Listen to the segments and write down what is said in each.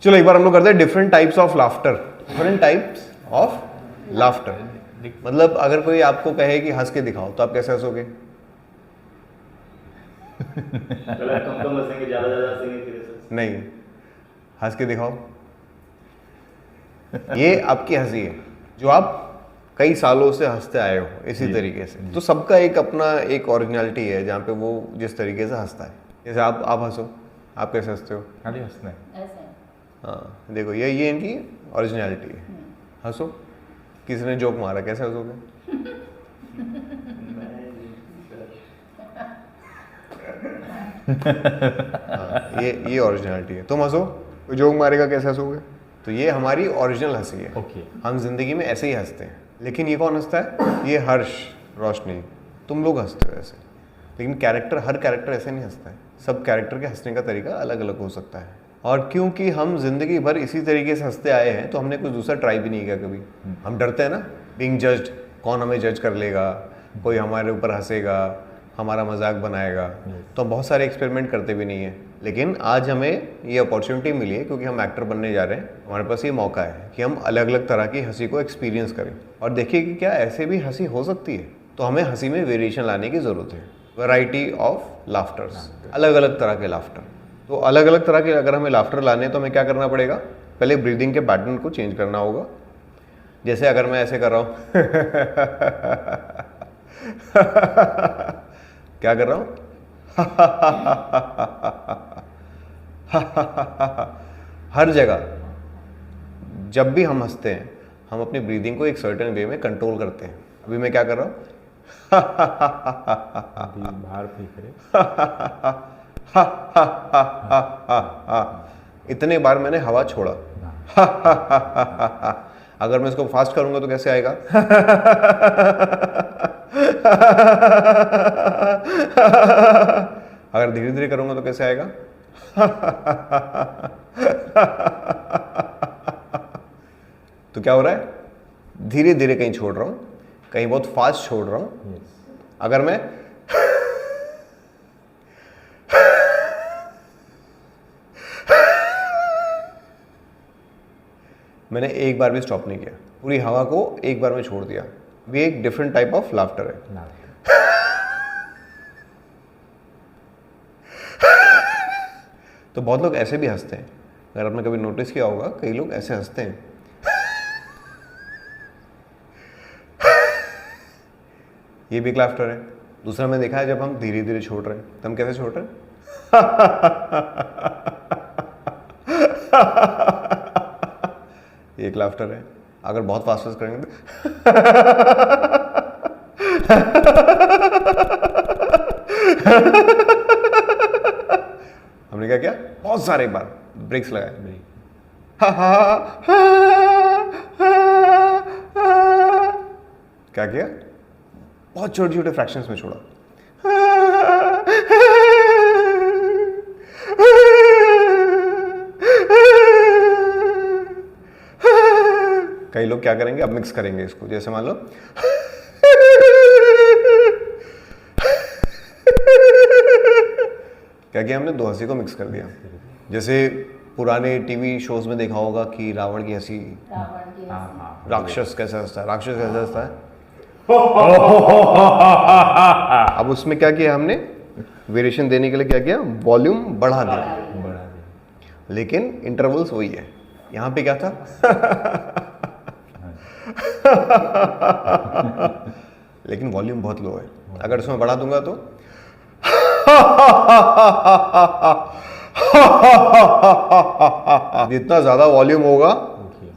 चलो एक बार हम लोग करते हैं different types of laughter. Different types of laughter मतलब अगर कोई आपको कहे कि हंस के दिखाओ तो आप कैसे हंसोगे? कम हंसेंगे, ज्यादा हंसेंगे, फिर नहीं, हंस के दिखाओ। ये आपकी हंसी है जो आप कई सालों से हंसते आए हो इसी तरीके से। तो सबका एक अपना एक ओरिजिनलिटी है जहाँ पे वो जिस तरीके से हंसता है। जैसे आप हंसो, आप कैसे हंसते हो? खाली हंसना है। हाँ देखो ये इनकी ओरिजिनलिटी है। हंसो, किसी ने जोक मारा कैसे हंसोगे? हाँ, ये ओरिजिनलिटी है। तुम हंसो, कोई जोक मारेगा कैसे हंसोगे? तो ये हमारी ओरिजिनल हंसी है। ओके। हम जिंदगी में ऐसे ही हंसते हैं। लेकिन ये कौन हंसता है? ये हर्ष, रोशनी, तुम लोग हंसते हो ऐसे। लेकिन हर कैरेक्टर ऐसे नहीं हंसता है। सब कैरेक्टर के हंसने का तरीका अलग अलग हो सकता है। और क्योंकि हम जिंदगी भर इसी तरीके से हंसते आए हैं तो हमने कुछ दूसरा ट्राई भी नहीं किया कभी। हम डरते हैं ना बीइंग जज्ड, कौन हमें जज कर लेगा, कोई हमारे ऊपर हंसेगा, हमारा मजाक बनाएगा। तो हम बहुत सारे एक्सपेरिमेंट करते भी नहीं है। लेकिन आज हमें ये अपॉर्चुनिटी मिली है क्योंकि हम एक्टर बनने जा रहे हैं। हमारे पास ये मौका है कि हम अलग अलग तरह की हंसी को एक्सपीरियंस करें और देखिए कि क्या ऐसे भी हंसी हो सकती है। तो हमें हंसी में वेरिएशन लाने की ज़रूरत है। वैरायटी ऑफ लाफ्टर्स, अलग अलग तरह के लाफ्टर। तो अलग अलग तरह के अगर हमें लाफ्टर लाने हैं तो हमें क्या करना पड़ेगा? पहले ब्रीदिंग के पैटर्न को चेंज करना होगा। जैसे अगर मैं ऐसे कर रहा हूँ क्या कर रहा हूँ? हर जगह जब भी हम हंसते हैं हम अपनी ब्रीदिंग को एक सर्टेन वे में कंट्रोल करते हैं। अभी मैं क्या कर रहा हूँ? बाहर फेंक रहे। इतने बार मैंने हवा छोड़ा। अगर मैं इसको फास्ट करूंगा तो कैसे आएगा? अगर धीरे धीरे करूंगा तो कैसे आएगा? तो क्या हो रहा है? धीरे धीरे कहीं छोड़ रहा हूं, कहीं बहुत फास्ट छोड़ रहा हूं। अगर मैं मैंने एक बार भी स्टॉप नहीं किया, पूरी हवा को एक बार में छोड़ दिया, भी एक डिफरेंट टाइप ऑफ लाफ्टर है। तो बहुत लोग ऐसे भी हंसते हैं। अगर आपने कभी नोटिस किया होगा कई लोग ऐसे हंसते हैं। ये भी एक लाफ्टर है। दूसरा मैं देखा है जब हम धीरे धीरे छोड़ रहे हैं तो हम कैसे छोड़ रहे हैं? एक लाफ्टर है। अगर बहुत फास्ट करेंगे तो हमने क्या किया? बहुत सारे बार ब्रेक्स लगाए। क्या किया? बहुत छोटे छोटे फ्रैक्शंस में छोड़ा। कई लोग क्या करेंगे? अब मिक्स करेंगे इसको। जैसे मान लो क्या किया हमने? दो हंसी को मिक्स कर दिया। जैसे पुराने टीवी शोज में देखा होगा कि रावण की हंसी, राक्षस कैसा हंसता है, राक्षस कैसा हंसता है। अब उसमें क्या किया हमने? वेरिएशन देने के लिए क्या किया? वॉल्यूम बढ़ा दिया। लेकिन इंटरवल्स वही है। यहाँ पे क्या था? लेकिन वॉल्यूम बहुत लो है। अगर उसमें बढ़ा दूंगा तो जितना ज्यादा वॉल्यूम होगा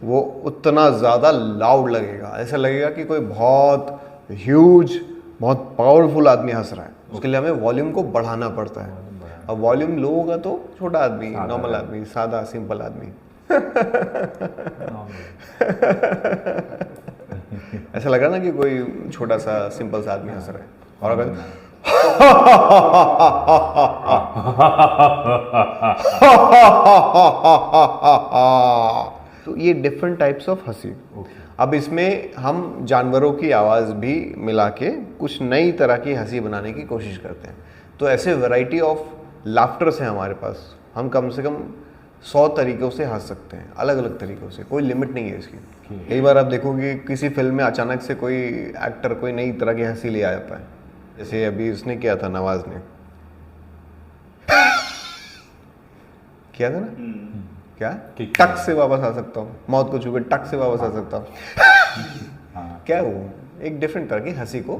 वो उतना ज्यादा लाउड लगेगा। ऐसा लगेगा कि कोई बहुत ह्यूज, बहुत पावरफुल आदमी हंस रहा है। उसके लिए हमें वॉल्यूम को बढ़ाना पड़ता है। अब वॉल्यूम लो होगा तो छोटा आदमी, नॉर्मल आदमी, सादा सिंपल आदमी ऐसा लग रहा ना कि कोई छोटा सा सिंपल सा आदमी हंस रहा है। और अगर तो ये डिफरेंट टाइप्स ऑफ हंसी। अब इसमें हम जानवरों की आवाज़ भी मिला के कुछ नई तरह की हंसी बनाने की कोशिश करते हैं। तो ऐसे वैरायटी ऑफ लाफ्टर्स हैं हमारे पास। हम कम से कम 100 तरीक़ों से हंस सकते हैं, अलग अलग तरीक़ों से, कोई लिमिट नहीं है इसकी। कई बार आप देखोगे किसी फिल्म में अचानक से कोई एक्टर कोई नई तरह की हंसी ले आ जाता है, जैसे अभी उसने किया था, नवाज ने किया था ना, क्या टक से वापस आ सकता हूँ, मौत को छू के टक से वापस आ सकता हूँ। क्या है वो, एक डिफरेंट तरह की हंसी को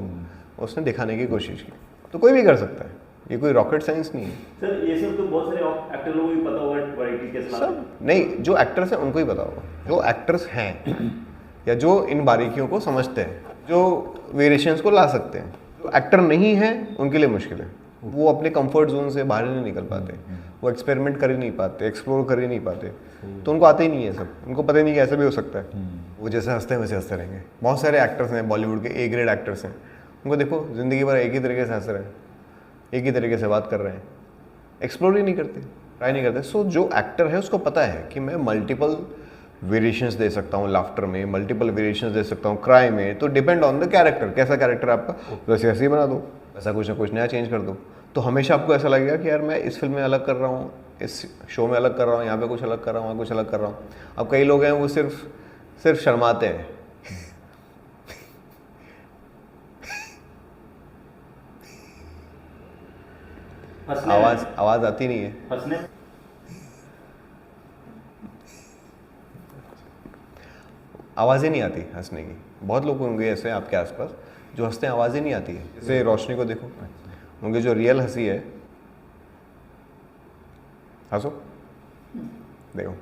उसने दिखाने की कोशिश की। तो कोई भी कर सकता है, ये कोई रॉकेट साइंस नहीं है। सर ये सब तो बहुत सारे एक्टर लोगों को भी पता होगा वैरायटी के खिलाफ। सब नहीं, जो एक्टर्स हैं उनको ही पता होगा, जो एक्टर्स हैं या जो इन बारीकियों को समझते हैं, जो वेरिएशंस को ला सकते हैं। जो एक्टर नहीं है उनके लिए मुश्किल है, वो अपने कंफर्ट जोन से बाहर नहीं निकल पाते, वो एक्सपेरिमेंट कर ही नहीं पाते, एक्सप्लोर कर ही नहीं पाते, तो उनको आते ही नहीं है सब, उनको पता ही नहीं कि ऐसा भी हो सकता है। वो जैसे हंसते हैं वैसे हंसते रहेंगे। बहुत सारे एक्टर्स हैं बॉलीवुड के ए ग्रेड एक्टर्स हैं, उनको देखो ज़िंदगी भर एक ही तरीके से हंस रहे हैं, एक ही तरीके से बात कर रहे हैं, एक्सप्लोर ही नहीं करते, ट्राई नहीं करते। सो जो एक्टर है उसको पता है कि मैं मल्टीपल वेरिएशंस दे सकता हूँ, लाफ्टर में मल्टीपल वेरिएशंस दे सकता हूँ, क्राई में, तो डिपेंड ऑन द कैरेक्टर, कैसा कैरेक्टर आपका, वैसे ऐसे ही बना दो, ऐसा कुछ ना कुछ नया चेंज कर दो। तो हमेशा आपको ऐसा लगेगा कि यार मैं इस फिल्म में अलग कर रहा हूँ, इस शो में अलग कर रहा हूँ, यहाँ पे कुछ अलग कर रहा हूँ, वहाँ कुछ अलग कर रहा हूँ। अब कई लोग हैं वो सिर्फ शर्माते हैं, आवाज आती नहीं है, हंसने आवाज़ ही नहीं आती हंसने की। बहुत लोग होंगे ऐसे आपके आसपास जो हंसते हैं, आवाज़ ही नहीं आती है। जैसे रोशनी को देखो, उनकी जो रियल हंसी है, हंसो, देखो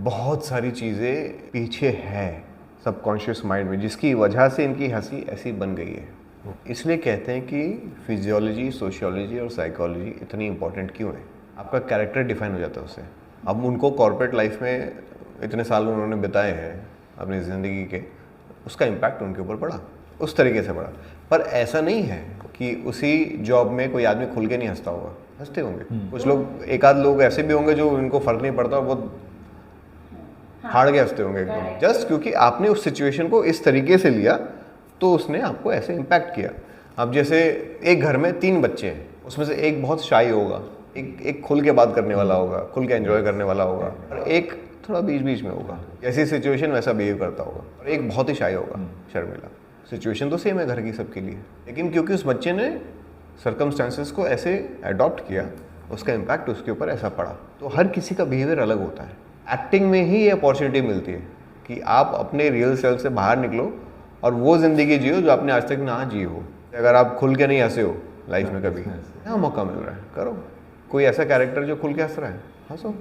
बहुत सारी चीज़ें पीछे है सबकॉन्शियस माइंड में, जिसकी वजह से इनकी हंसी ऐसी बन गई है। इसलिए कहते हैं कि फिजियोलॉजी, सोशियोलॉजी और साइकोलॉजी इतनी इंपॉर्टेंट क्यों है। आपका कैरेक्टर डिफाइन हो जाता है उससे। अब उनको कॉर्पोरेट लाइफ में इतने साल उन्होंने बिताए हैं अपनी ज़िंदगी के, उसका इम्पैक्ट उनके ऊपर पड़ा, उस तरीके से पड़ा। पर ऐसा नहीं है कि उसी जॉब में कोई आदमी खुल के नहीं हंसता होगा, हंसते होंगे कुछ लोग, एक आध लोग ऐसे भी होंगे जो उनको फ़र्क नहीं पड़ता और बहुत हाड़ के हंसते होंगे एकदम, जस्ट क्योंकि आपने उस सिचुएशन को इस तरीके से लिया तो उसने आपको ऐसे इम्पैक्ट किया। अब जैसे एक घर में 3 बच्चे हैं, उसमें से एक बहुत शाई होगा, एक खुल के बात करने वाला होगा, खुल के एंजॉय करने वाला होगा, और एक थोड़ा बीच बीच में होगा, जैसी सिचुएशन वैसा बिहेव करता होगा, और एक बहुत ही शाई होगा, शर्मिला। सिचुएशन तो सेम है घर की सबके लिए, लेकिन क्योंकि उस बच्चे ने सर्कमस्टेंसेस को ऐसे अडॉप्ट किया, उसका इम्पैक्ट उसके ऊपर ऐसा पड़ा। तो हर किसी का बिहेवियर अलग होता है। एक्टिंग में ही ये अपॉर्चुनिटी मिलती है कि आप अपने रियल सेल्फ से बाहर निकलो और वो ज़िंदगी जियो जो आपने आज तक ना जी हो। अगर आप खुल के नहीं हंसे हो लाइफ में कभी, क्या मौका मिल रहा है, करो। कोई ऐसा कैरेक्टर जो खुल के हंस रहा है, हंसो।